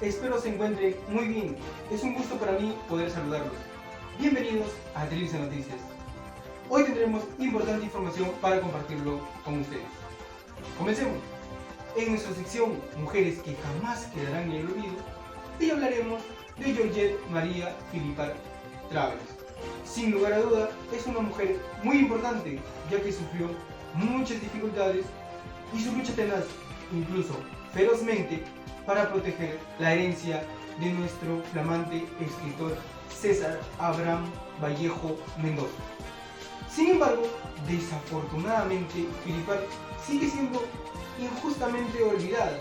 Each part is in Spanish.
Espero se encuentren muy bien. Es un gusto para mí poder saludarlos. Bienvenidos a Televisa Noticias. Hoy tendremos importante información para compartirlo con ustedes. Comencemos. En nuestra sección Mujeres que jamás quedarán en el olvido, hoy hablaremos de Georgette María Philippart Travers. Sin lugar a duda, es una mujer muy importante, ya que sufrió muchas dificultades y su lucha tenaz, incluso ferozmente, para proteger la herencia de nuestro flamante escritor César Abraham Vallejo Mendoza. Sin embargo, desafortunadamente, Philippart sigue siendo injustamente olvidada.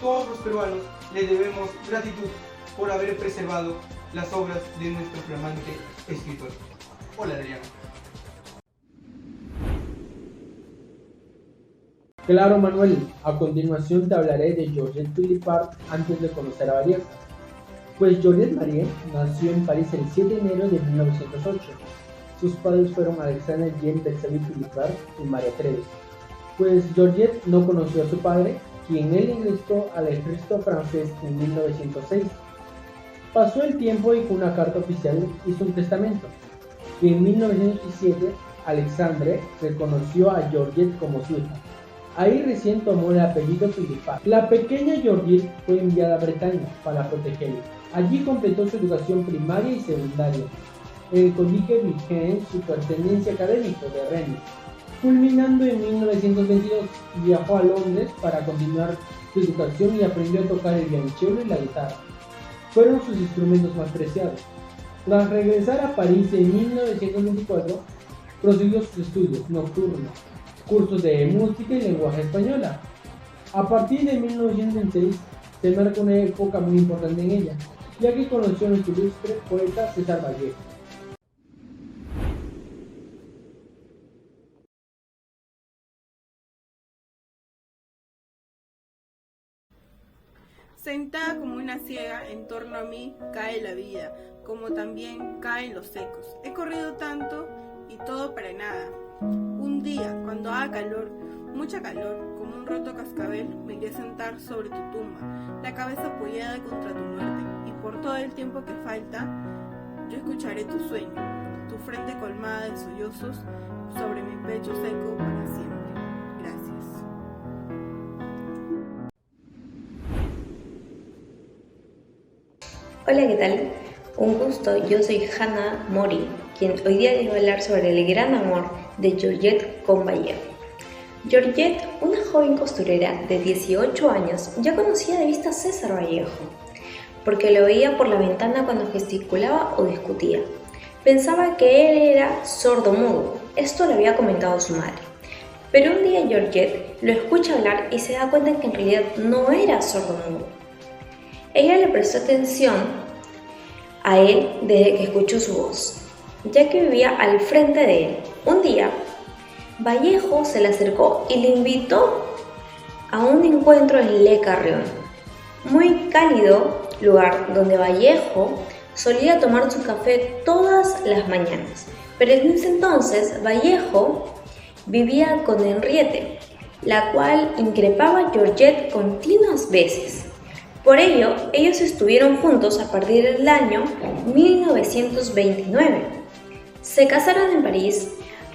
Todos los peruanos le debemos gratitud por haber preservado las obras de nuestro flamante escritor. Hola, Adriano. Claro, Manuel, a continuación te hablaré de Georgette Philippart antes de conocer a Vallejo. Pues Georgette Marie nació en París el 7 de enero de 1908. Sus padres fueron Alexandre Jean Betsy Philippart y María Treves. Pues Georgette no conoció a su padre, quien él ingresó al ejército francés en 1906. Pasó el tiempo y con una carta oficial hizo un testamento. Y en 1917 Alexandre reconoció a Georgette como su hija. Ahí recién tomó el apellido Philippart. La pequeña Georgette fue enviada a Bretaña para protegerla. Allí completó su educación primaria y secundaria en el Colegio Virgen su pertenencia académico de Rennes. Culminando en 1922, viajó a Londres para continuar su educación y aprendió a tocar el violonchelo y la guitarra. Fueron sus instrumentos más preciados. Tras regresar a París en 1924, prosiguió sus estudios nocturnos, cursos de música y lenguaje española. A partir de 1926 se marca una época muy importante en ella, ya que conoció a nuestro ilustre poeta César Vallejo. Sentada como una ciega, en torno a mí cae la vida, como también caen los ecos. He corrido tanto y todo para nada. Un día, cuando haga calor, mucha calor, como un roto cascabel, me iré a sentar sobre tu tumba, la cabeza apoyada contra tu muerte, y por todo el tiempo que falta, yo escucharé tu sueño, tu frente colmada de sollozos sobre mi pecho seco para siempre. Gracias. Hola, ¿qué tal? Un gusto, yo soy Hannah Mori, quien hoy día les va a hablar sobre el gran amor de Georgette con Vallejo. Georgette, una joven costurera de 18 años, ya conocía de vista a César Vallejo, porque lo veía por la ventana cuando gesticulaba o discutía. Pensaba que él era sordo-mudo, esto le había comentado su madre. Pero un día Georgette lo escucha hablar y se da cuenta que en realidad no era sordo-mudo. Ella le prestó atención a él desde que escuchó su voz, ya que vivía al frente de él. Un día, Vallejo se le acercó y le invitó a un encuentro en Le Carrión, muy cálido lugar donde Vallejo solía tomar su café todas las mañanas. Pero en ese entonces Vallejo vivía con Henriette, la cual increpaba a Georgette continuas veces. Por ello, ellos estuvieron juntos a partir del año 1929. Se casaron en París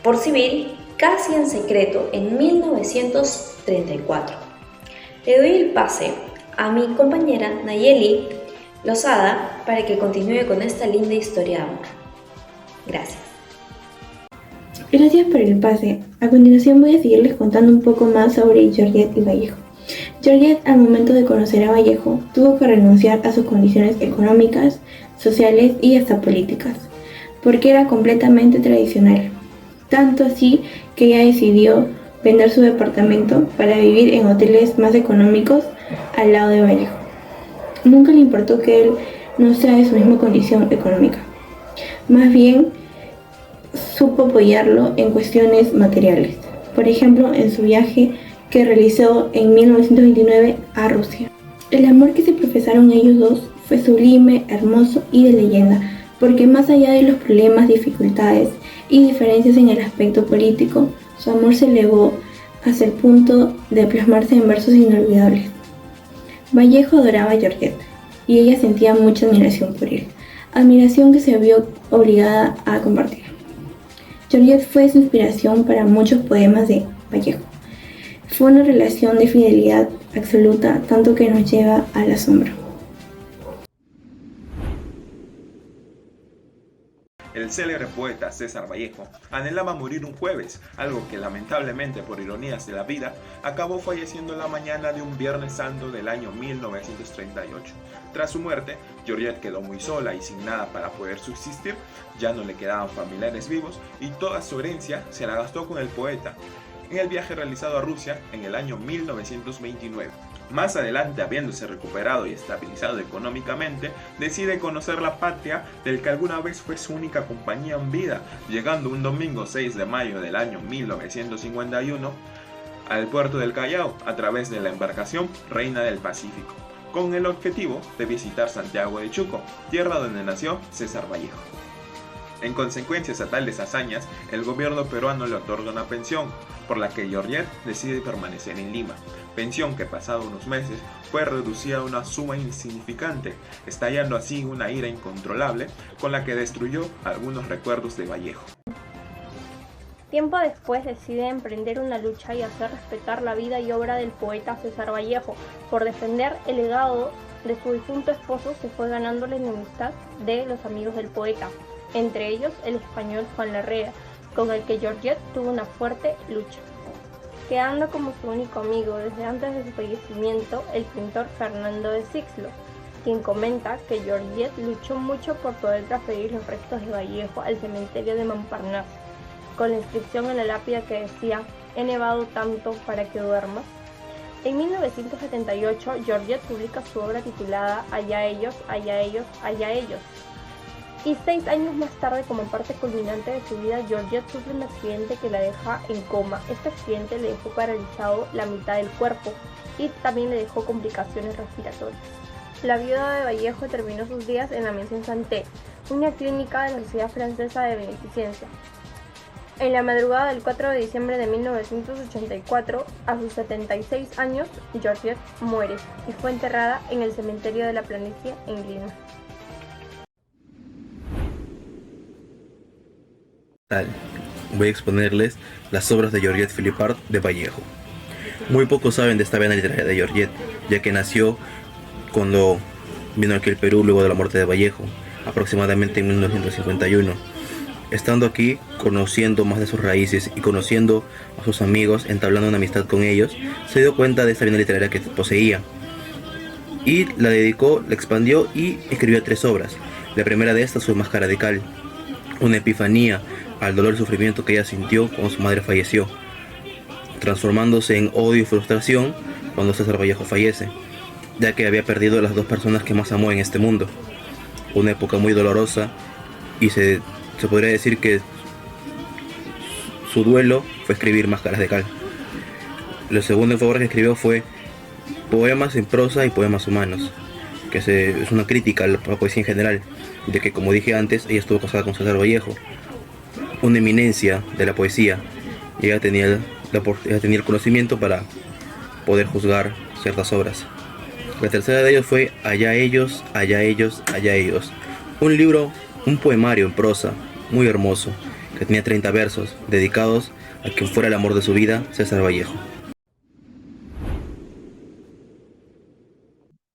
por civil, casi en secreto, en 1934. Le doy el pase a mi compañera Nayeli Lozada para que continúe con esta linda historia de amor. Gracias. Gracias por el pase. A continuación voy a seguirles contando un poco más sobre Georgette y Vallejo. Georgette, al momento de conocer a Vallejo, tuvo que renunciar a sus condiciones económicas, sociales y hasta políticas, porque era completamente tradicional. Tanto así que ella decidió vender su departamento para vivir en hoteles más económicos al lado de Vallejo. Nunca le importó que él no sea de su misma condición económica. Más bien, supo apoyarlo en cuestiones materiales. Por ejemplo, en su viaje que realizó en 1929 a Rusia. El amor que se profesaron ellos dos fue sublime, hermoso y de leyenda, porque más allá de los problemas, dificultades y diferencias en el aspecto político, su amor se elevó hasta el punto de plasmarse en versos inolvidables. Vallejo adoraba a Georgette y ella sentía mucha admiración por él, admiración que se vio obligada a compartir. Georgette fue su inspiración para muchos poemas de Vallejo. Fue una relación de fidelidad absoluta, tanto que nos lleva al asombro. El célebre poeta César Vallejo anhelaba morir un jueves, algo que lamentablemente por ironías de la vida acabó falleciendo en la mañana de un Viernes Santo del año 1938. Tras su muerte, Georgette quedó muy sola y sin nada para poder subsistir, ya no le quedaban familiares vivos y toda su herencia se la gastó con el poeta en el viaje realizado a Rusia en el año 1929. Más adelante, habiéndose recuperado y estabilizado económicamente, decide conocer la patria del que alguna vez fue su única compañía en vida, llegando un domingo 6 de mayo del año 1951 al puerto del Callao a través de la embarcación Reina del Pacífico, con el objetivo de visitar Santiago de Chuco, tierra donde nació César Vallejo. En consecuencia a tales hazañas, el gobierno peruano le otorga una pensión, por la que Georgette decide permanecer en Lima, pensión que pasado unos meses fue reducida a una suma insignificante, estallando así una ira incontrolable con la que destruyó algunos recuerdos de Vallejo. Tiempo después decide emprender una lucha y hacer respetar la vida y obra del poeta César Vallejo. Por defender el legado de su difunto esposo se fue ganando la enemistad de los amigos del poeta, entre ellos el español Juan Larrea, con el que Georgette tuvo una fuerte lucha, quedando como su único amigo desde antes de su fallecimiento el pintor Fernando de Sixlo, quien comenta que Georgette luchó mucho por poder transferir los restos de Vallejo al cementerio de Montparnasse, con la inscripción en la lápida que decía: «He nevado tanto para que duermas». En 1978, Georgette publica su obra titulada Allá ellos, allá ellos, allá ellos. Y 6 años más tarde, como parte culminante de su vida, Georgette sufre un accidente que la deja en coma. Este accidente le dejó paralizado la mitad del cuerpo y también le dejó complicaciones respiratorias. La viuda de Vallejo terminó sus días en la Maison Santé, una clínica de la Sociedad Francesa de Beneficencia. En la madrugada del 4 de diciembre de 1984, a sus 76 años, Georgette muere y fue enterrada en el cementerio de la Planicie en Lima. Voy a exponerles las obras de Georgette Philippard de Vallejo. Muy pocos saben de esta vena literaria de Georgette, ya que nació cuando vino aquí al Perú luego de la muerte de Vallejo, aproximadamente en 1951. Estando aquí, conociendo más de sus raíces y conociendo a sus amigos, entablando una amistad con ellos, se dio cuenta de esta vena literaria que poseía. Y la dedicó, la expandió y escribió 3 obras. La primera de estas fue Máscara de Cal, una epifanía al dolor y sufrimiento que ella sintió cuando su madre falleció, transformándose en odio y frustración cuando César Vallejo fallece, ya que había perdido a las 2 personas que más amó en este mundo. Una época muy dolorosa y se podría decir que su duelo fue escribir Máscaras de Cal. Lo segundo en favor que escribió fue Poemas en prosa y poemas humanos, que es una crítica a la poesía en general, de que, como dije antes, ella estuvo casada con César Vallejo, una eminencia de la poesía, y ella tenía el conocimiento para poder juzgar ciertas obras. La tercera de ellos fue Allá ellos, allá ellos, allá ellos, un poemario en prosa muy hermoso, que tenía 30 versos, dedicados a quien fuera el amor de su vida, César Vallejo.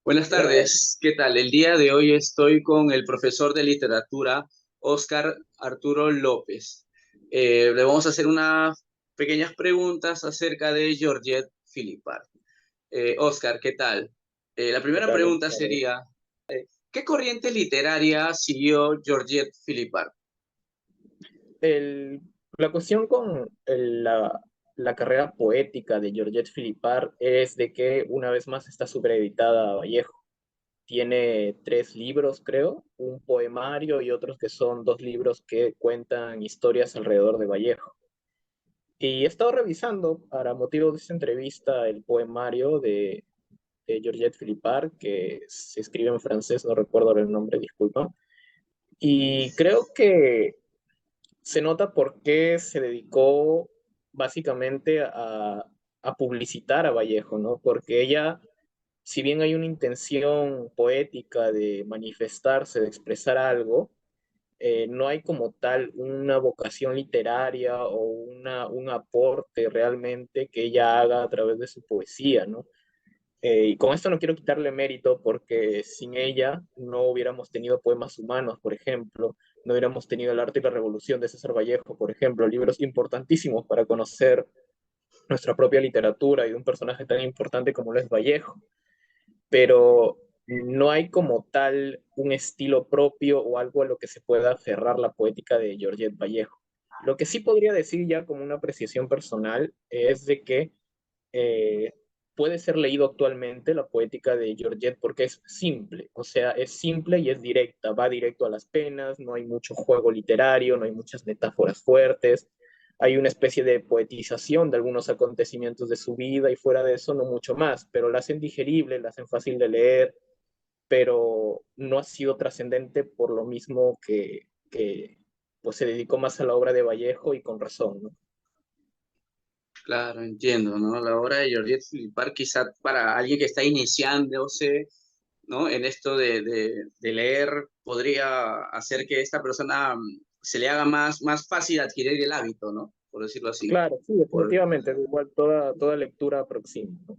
Buenas tardes, ¿qué tal? El día de hoy estoy con el profesor de literatura, Óscar Arturo López. Le vamos a hacer unas pequeñas preguntas acerca de Georgette Philippard. Óscar, ¿qué tal? La primera pregunta sería, ¿qué corriente literaria siguió Georgette Philippard? La cuestión con la carrera poética de Georgette Philippard es de que una vez más está supereditada a Vallejo. Tiene 3 libros, creo, un poemario y otros que son 2 libros que cuentan historias alrededor de Vallejo. Y he estado revisando, para motivo de esta entrevista, el poemario de Georgette Philippard, que se escribe en francés, no recuerdo ahora el nombre, disculpa. Y creo que se nota por qué se dedicó básicamente a publicitar a Vallejo, ¿no? Porque ella si bien hay una intención poética de manifestarse, de expresar algo, no hay como tal una vocación literaria o un aporte realmente que ella haga a través de su poesía, ¿no? Y con esto no quiero quitarle mérito porque sin ella no hubiéramos tenido poemas humanos, por ejemplo, no hubiéramos tenido El arte y la revolución de César Vallejo, por ejemplo, libros importantísimos para conocer nuestra propia literatura y de un personaje tan importante como lo es Vallejo, pero no hay como tal un estilo propio o algo a lo que se pueda aferrar la poética de Georgette Vallejo. Lo que sí podría decir ya como una apreciación personal es de que eh, puede ser leído actualmente la poética de Georgette porque es simple, o sea, es simple y es directa, va directo a las penas, no hay mucho juego literario, no hay muchas metáforas fuertes, hay una especie de poetización de algunos acontecimientos de su vida y fuera de eso no mucho más, pero la hacen digerible, la hacen fácil de leer, pero no ha sido trascendente por lo mismo que pues se dedicó más a la obra de Vallejo y con razón, ¿no? Claro, entiendo, ¿no? La obra de Georgette Philippard, quizá para alguien que está iniciándose, ¿no? En esto de leer, podría hacer que esta persona se le haga más fácil adquirir el hábito, ¿no? Por decirlo así. Claro, sí, definitivamente, igual toda lectura aproxima, ¿no?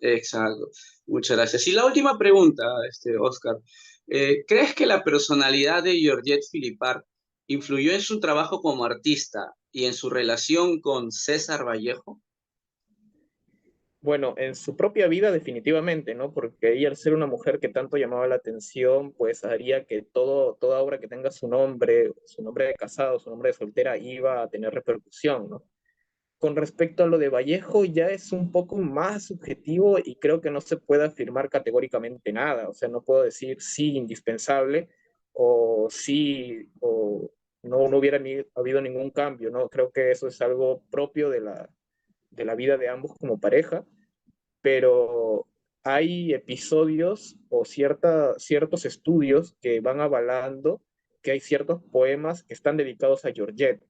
Exacto. Muchas gracias. Y la última pregunta, Oscar. ¿Crees que la personalidad de Georgette Philippard influyó en su trabajo como artista y en su relación con César Vallejo? Bueno, en su propia vida definitivamente, ¿no? Porque ella al ser una mujer que tanto llamaba la atención, pues haría que toda obra que tenga su nombre de casado, su nombre de soltera, iba a tener repercusión, ¿no? Con respecto a lo de Vallejo, ya es un poco más subjetivo y creo que no se puede afirmar categóricamente nada. O sea, no puedo decir sí, indispensable, o sí, o no hubiera habido ningún cambio, ¿no? Creo que eso es algo propio de la vida de ambos como pareja, pero hay episodios o ciertos estudios que van avalando que hay ciertos poemas que están dedicados a Georgette.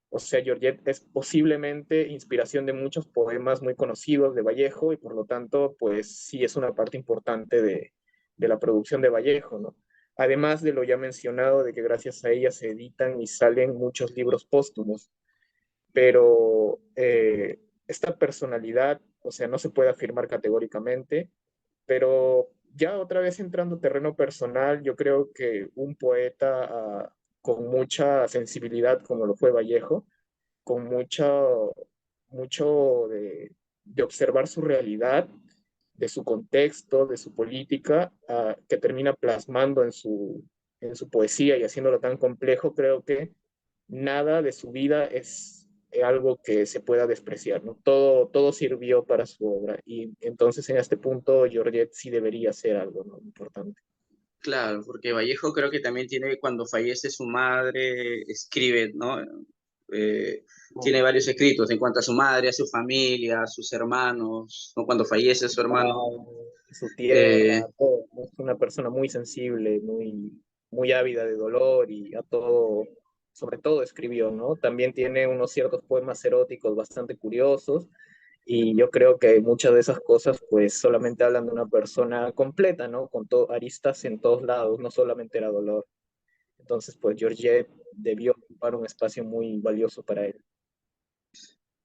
O sea, Georgette es posiblemente inspiración de muchos poemas muy conocidos de Vallejo y por lo tanto, pues sí es una parte importante de la producción de Vallejo, ¿no? Además de lo ya mencionado, de que gracias a ella se editan y salen muchos libros póstumos, pero esta personalidad, o sea, no se puede afirmar categóricamente, pero ya otra vez entrando a terreno personal, yo creo que un poeta con mucha sensibilidad como lo fue Vallejo, con mucho de observar su realidad, de su contexto, de su política, que termina plasmando en su poesía y haciéndolo tan complejo, creo que nada de su vida es algo que se pueda despreciar, ¿no? Todo sirvió para su obra y entonces en este punto Georgette sí debería ser algo, ¿no? Importante. Claro, porque Vallejo creo que también tiene, cuando fallece su madre, escribe, ¿no? Tiene varios escritos en cuanto a su madre, a su familia, a sus hermanos, ¿no? Cuando fallece su hermano. Su Eh, tierra, todo. Es una persona muy sensible, muy ávida de dolor y a todo, sobre todo escribió, ¿no? También tiene unos ciertos poemas eróticos bastante curiosos y yo creo que muchas de esas cosas pues solamente hablan de una persona completa, ¿no? Con aristas en todos lados, no solamente era dolor. Entonces pues Georgette debió ocupar un espacio muy valioso para él.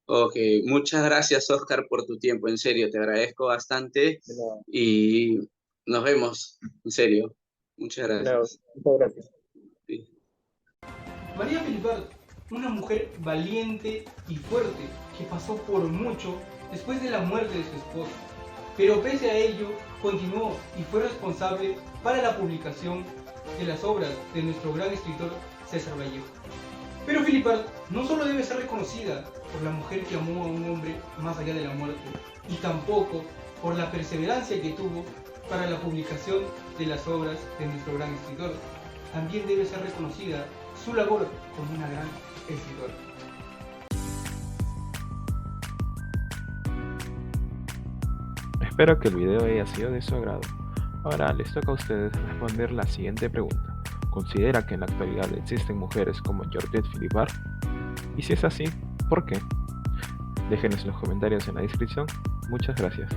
ok, muchas gracias Oscar por tu tiempo, en serio, te agradezco bastante De nada, y nos vemos, en serio. Muchas de nada, gracias. muchas gracias. Sí. María Philippard, una mujer valiente y fuerte que pasó por mucho después de la muerte de su esposo, pero pese a ello continuó y fue responsable para la publicación de las obras de nuestro gran escritor César Vallejo. Pero Philippard no solo debe ser reconocida por la mujer que amó a un hombre más allá de la muerte, y tampoco por la perseverancia que tuvo para la publicación de las obras de nuestro gran escritor. También debe ser reconocida su labor como una gran escritora. Espero que el video haya sido de su agrado. Ahora les toca a ustedes responder la siguiente pregunta. ¿Considera que en la actualidad existen mujeres como Georgette Philippard? Y si es así, ¿por qué? Déjenos en los comentarios en la descripción. Muchas gracias.